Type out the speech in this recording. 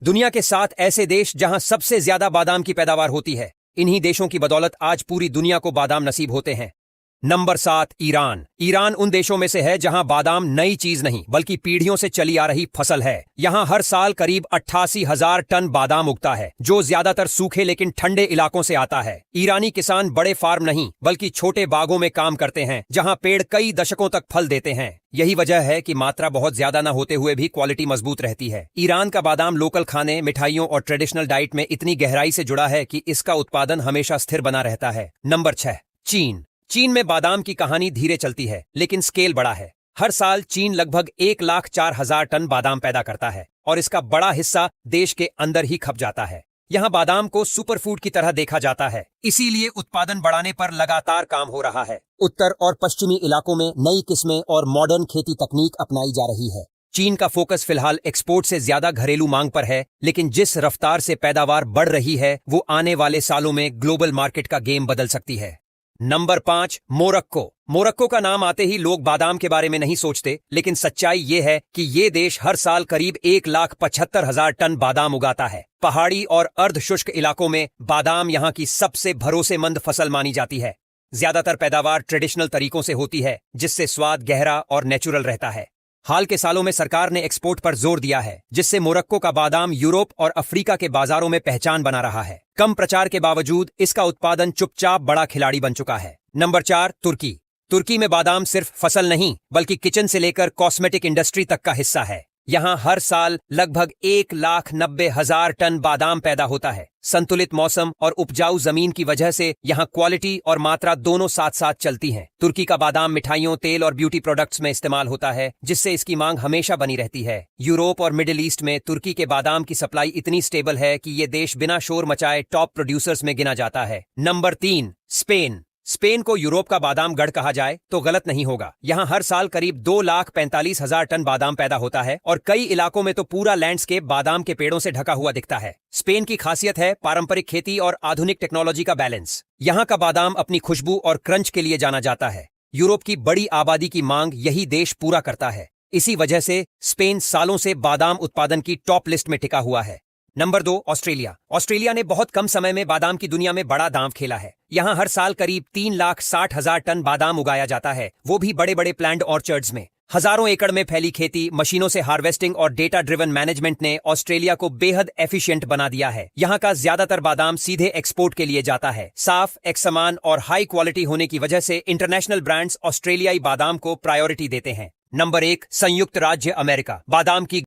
दुनिया के 7 ऐसे देश जहां सबसे ज्यादा बादाम की पैदावार होती है। इन्हीं देशों की बदौलत आज पूरी दुनिया को बादाम नसीब होते हैं। Number 7, Iran. ईरान उन देशों में से है जहां बादाम नई चीज नहीं बल्कि पीढ़ियों से चली आ रही फसल है। यहां हर साल करीब 88,000 टन बादाम उगता है, जो ज्यादातर सूखे लेकिन ठंडे इलाकों से आता है। ईरानी किसान बड़े फार्म नहीं बल्कि छोटे बागों में काम करते हैं, जहां पेड़ कई दशकों तक फल देते हैं। यही वजह है कि मात्रा बहुत ज्यादा न होते हुए भी क्वालिटी मजबूत रहती है। ईरान का बादाम लोकल खाने, मिठाइयों और ट्रेडिशनल डाइट में इतनी गहराई से जुड़ा है कि इसका उत्पादन हमेशा स्थिर बना रहता है। नंबर 6, चीन। चीन में बादाम की कहानी धीरे चलती है लेकिन स्केल बड़ा है। हर साल चीन लगभग 1,04,000 टन बादाम पैदा करता है और इसका बड़ा हिस्सा देश के अंदर ही खप जाता है। यहाँ बादाम को सुपरफूड की तरह देखा जाता है, इसीलिए उत्पादन बढ़ाने पर लगातार काम हो रहा है। उत्तर और पश्चिमी इलाकों में नई किस्में और मॉडर्न खेती तकनीक अपनाई जा रही है। चीन का फोकस फिलहाल एक्सपोर्ट से ज्यादा घरेलू मांग पर है, लेकिन जिस रफ्तार से पैदावार बढ़ रही है वो आने वाले सालों में ग्लोबल मार्केट का गेम बदल सकती है। Number 5, Morocco. मोरक्को का नाम आते ही लोग बादाम के बारे में नहीं सोचते, लेकिन सच्चाई ये है कि ये देश हर साल करीब 1,75,000 टन बादाम उगाता है। पहाड़ी और अर्ध शुष्क इलाकों में बादाम यहाँ की सबसे भरोसेमंद फसल मानी जाती है। ज्यादातर पैदावार ट्रेडिशनल तरीकों से होती है, जिससे स्वाद गहरा और नेचुरल रहता है। हाल के सालों में सरकार ने एक्सपोर्ट पर जोर दिया है, जिससे मोरक्को का बादाम यूरोप और अफ्रीका के बाजारों में पहचान बना रहा है। कम प्रचार के बावजूद इसका उत्पादन चुपचाप बड़ा खिलाड़ी बन चुका है। नंबर 4, तुर्की। तुर्की में बादाम सिर्फ फसल नहीं बल्कि किचन से लेकर कॉस्मेटिक इंडस्ट्री तक का हिस्सा है। यहाँ हर साल लगभग 1,90,000 टन बादाम पैदा होता है। संतुलित मौसम और उपजाऊ जमीन की वजह से यहाँ क्वालिटी और मात्रा दोनों साथ साथ चलती हैं। तुर्की का बादाम मिठाइयों, तेल और ब्यूटी प्रोडक्ट्स में इस्तेमाल होता है, जिससे इसकी मांग हमेशा बनी रहती है। यूरोप और मिडिल ईस्ट में तुर्की के बादाम की सप्लाई इतनी स्टेबल है कि ये देश बिना शोर मचाए टॉप प्रोड्यूसर्स में गिना जाता है। Number 3, Spain. स्पेन को यूरोप का बादाम गढ़ कहा जाए तो गलत नहीं होगा। यहाँ हर साल करीब 2,45,000 टन बादाम पैदा होता है और कई इलाकों में तो पूरा लैंडस्केप बादाम के पेड़ों से ढका हुआ दिखता है। स्पेन की खासियत है पारंपरिक खेती और आधुनिक टेक्नोलॉजी का बैलेंस। यहाँ का बादाम अपनी खुशबू और क्रंच के लिए जाना जाता है। यूरोप की बड़ी आबादी की मांग यही देश पूरा करता है। इसी वजह से स्पेन सालों से बादाम उत्पादन की टॉप लिस्ट में टिका हुआ है। Number 2, Australia. ऑस्ट्रेलिया ने बहुत कम समय में बादाम की दुनिया में बड़ा दांव खेला है। यहाँ हर साल करीब 3,60,000 टन बादाम उगाया जाता है, वो भी बड़े बड़े प्लान्ड ऑर्चर्ड्स में। हजारों एकड़ में फैली खेती, मशीनों से हार्वेस्टिंग और डेटा ड्रिवन मैनेजमेंट ने ऑस्ट्रेलिया को बेहद एफिशिएंट बना दिया है। यहाँ का ज्यादातर बादाम सीधे एक्सपोर्ट के लिए जाता है। साफ, एक समान और हाई क्वालिटी होने की वजह से इंटरनेशनल ब्रांड्स ऑस्ट्रेलियाई बादाम को प्रायोरिटी देते हैं। नंबर 1, संयुक्त राज्य अमेरिका। बादाम की